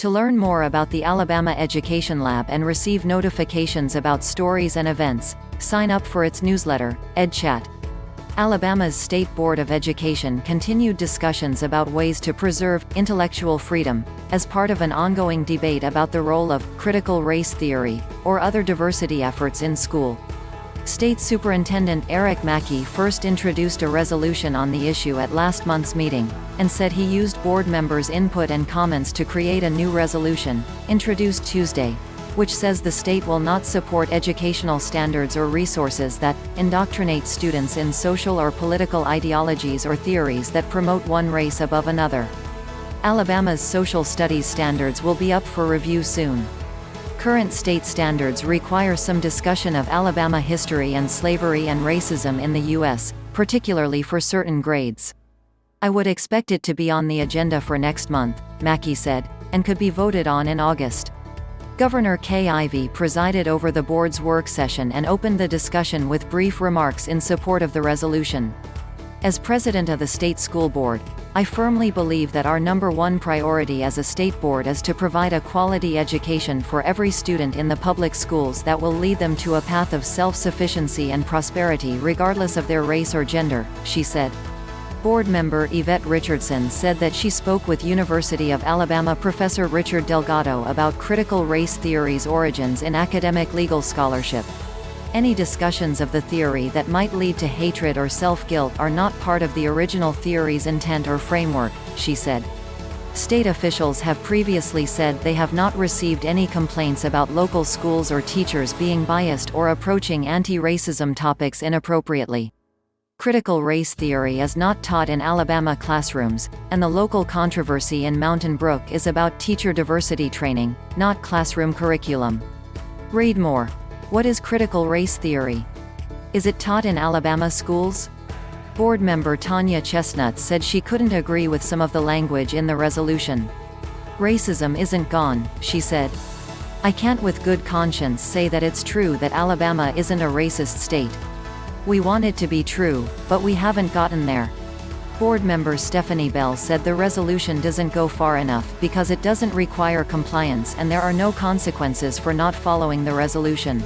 To learn more about the Alabama Education Lab and receive notifications about stories and events, sign up for its newsletter, EdChat. Alabama's State Board of Education continued discussions about ways to preserve intellectual freedom, as part of an ongoing debate about the role of critical race theory, or other diversity efforts in school. State Superintendent Eric Mackey first introduced a resolution on the issue at last month's meeting, and said he used board members' input and comments to create a new resolution, introduced Tuesday, which says the state will not support educational standards or resources that indoctrinate students in social or political ideologies or theories that promote one race above another. Alabama's social studies standards will be up for review soon. Current state standards require some discussion of Alabama history and slavery and racism in the U.S., particularly for certain grades. I would expect it to be on the agenda for next month, Mackey said, and could be voted on in August. Governor Kay Ivey presided over the board's work session and opened the discussion with brief remarks in support of the resolution. As president of the state school board, I firmly believe that our number one priority as a state board is to provide a quality education for every student in the public schools that will lead them to a path of self-sufficiency and prosperity regardless of their race or gender, she said. Board member Yvette Richardson said that she spoke with University of Alabama professor Richard Delgado about critical race theory's origins in academic legal scholarship. Any discussions of the theory that might lead to hatred or self-guilt are not part of the original theory's intent or framework, she said. State officials have previously said they have not received any complaints about local schools or teachers being biased or approaching anti-racism topics inappropriately. Critical race theory is not taught in Alabama classrooms, and the local controversy in Mountain Brook is about teacher diversity training, not classroom curriculum. Read more. What is critical race theory? Is it taught in Alabama schools? Board member Tanya Chestnut said she couldn't agree with some of the language in the resolution. Racism isn't gone, she said. I can't with good conscience say that it's true that Alabama isn't a racist state. We want it to be true, but we haven't gotten there. Board member Stephanie Bell said the resolution doesn't go far enough because it doesn't require compliance and there are no consequences for not following the resolution.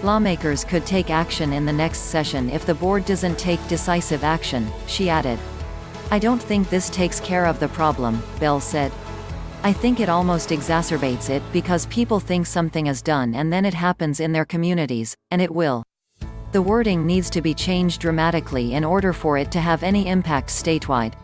Lawmakers could take action in the next session if the board doesn't take decisive action, she added. I don't think this takes care of the problem, Bell said. I think it almost exacerbates it because people think something is done and then it happens in their communities, and it will. The wording needs to be changed dramatically in order for it to have any impact statewide.